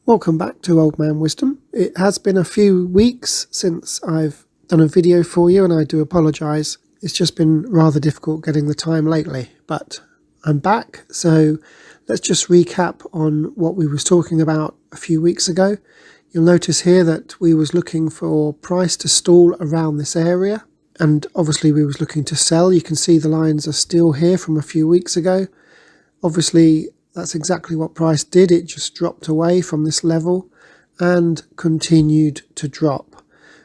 Welcome back to Old Man Wisdom. It has been a few weeks since I've done a video for you, and I do apologise. It's just been rather difficult getting the time lately, but I'm back. So let's just recap on what we was talking about a few weeks ago. You'll notice here that we was looking for price to stall around this area, and obviously we was looking to sell. You can see the lines are still here from a few weeks ago. Obviously that's exactly what price did. It just dropped away from this level and continued to drop.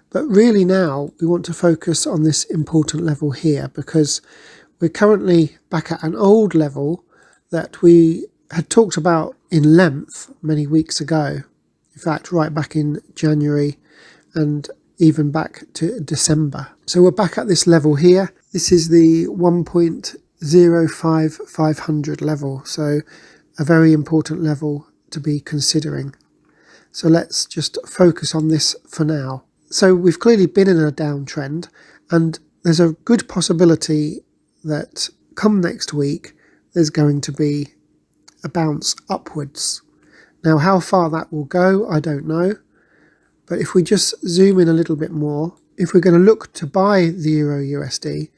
But really now we want to focus on this important level here, because we're currently back at an old level that we had talked about in length many weeks ago. In fact, right back in January and even back to December. So we're back at this level here. This is the 1.05500 level. So a very important level to be considering. So let's just focus on this for now. So we've clearly been in a downtrend, and there's a good possibility that come next week there's going to be a bounce upwards. Now how far that will go, I don't know, but if we just zoom in a little bit more, if we're going to look to buy the EURUSD,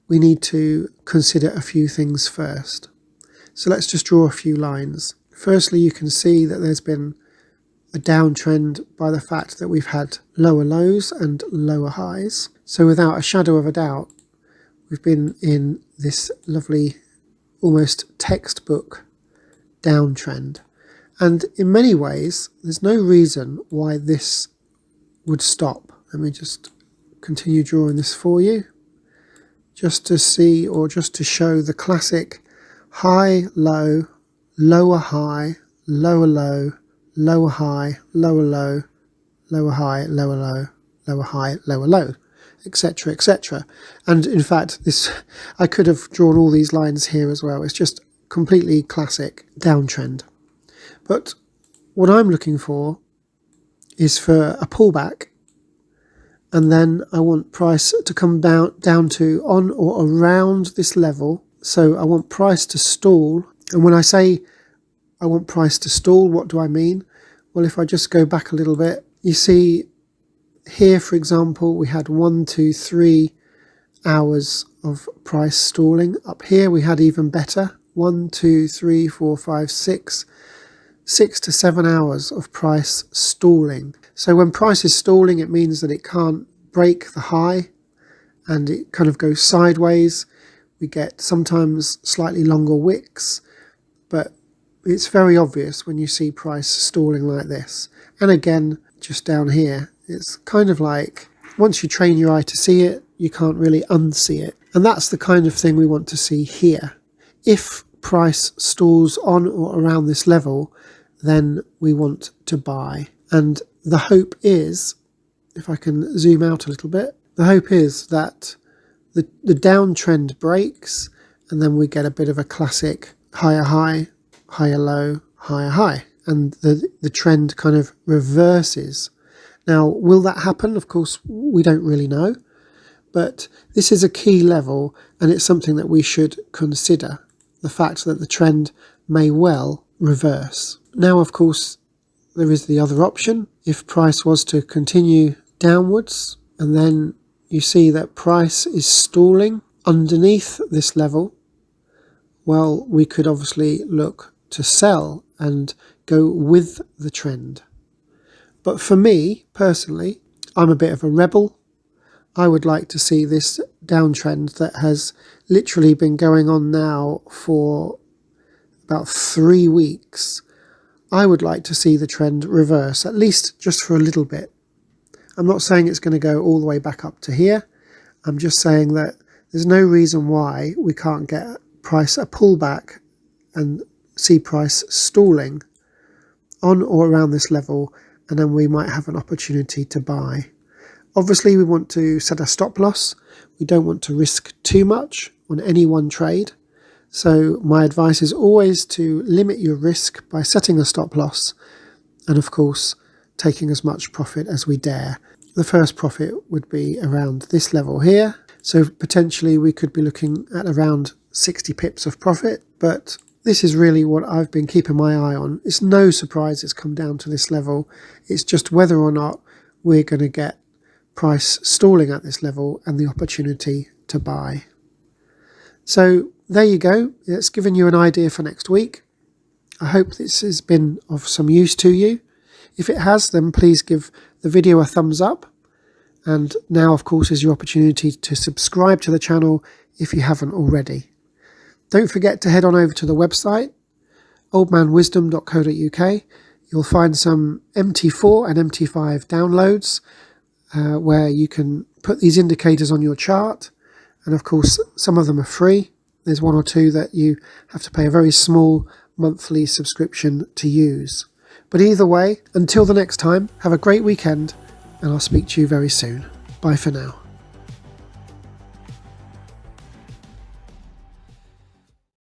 we need to consider a few things first. So let's just draw a few lines. Firstly, you can see that there's been a downtrend by the fact that we've had lower lows and lower highs. So without a shadow of a doubt, we've been in this lovely, almost textbook downtrend. And in many ways, there's no reason why this would stop. Let me just continue drawing this for you, just to see, or just to show the classic high, low, lower high, lower low, lower high, lower low, lower high, lower low, lower high, lower low, etc., etc. And in fact, this, I could have drawn all these lines here as well. It's just completely classic downtrend. But what I'm looking for is for a pullback, and then I want price to come down to on or around this level. So I want price to stall. And when I say I want price to stall, what do I mean? Well, if I just go back a little bit, you see here, for example, we had 1, 2, 3 hours of price stalling. Up here we had even better, 1, 2, 3, 4, 5, 6 to 7 hours of price stalling. So when price is stalling, it means that it can't break the high and it kind of goes sideways. We get sometimes slightly longer wicks, but it's very obvious when you see price stalling like this. And again, just down here, it's kind of like once you train your eye to see it, you can't really unsee it. And that's the kind of thing we want to see here. If price stalls on or around this level, then we want to buy. And the hope is, if I can zoom out a little bit, the hope is that the downtrend breaks, and then we get a bit of a classic higher high, higher low, higher high, and the trend kind of reverses. Now, will that happen? Of course, we don't really know, but this is a key level, and it's something that we should consider, the fact that the trend may well reverse. Now, of course, there is the other option. If price was to continue downwards, and then you see that price is stalling underneath this level, well, we could obviously look to sell and go with the trend. But for me, personally, I'm a bit of a rebel. I would like to see this downtrend that has literally been going on now for about 3 weeks. I would like to see the trend reverse, at least just for a little bit. I'm not saying it's going to go all the way back up to here. I'm just saying that there's no reason why we can't get price a pullback and see price stalling on or around this level, and then we might have an opportunity to buy. Obviously, we want to set a stop loss. We don't want to risk too much on any one trade. So my advice is always to limit your risk by setting a stop loss, and of course taking as much profit as we dare. The first profit would be around this level here, so potentially we could be looking at around 60 pips of profit, but this is really what I've been keeping my eye on. It's no surprise it's come down to this level. It's just whether or not we're going to get price stalling at this level and the opportunity to buy. So there you go. It's given you an idea for next week. I hope this has been of some use to you. If it has, then please give the video a thumbs up. And now, of course, is your opportunity to subscribe to the channel if you haven't already. Don't forget to head on over to the website, oldmanwisdom.co.uk. You'll find some MT4 and MT5 downloads where you can put these indicators on your chart. And of course, some of them are free. There's one or two that you have to pay a very small monthly subscription to use. But either way, until the next time, have a great weekend, and I'll speak to you very soon. Bye for now.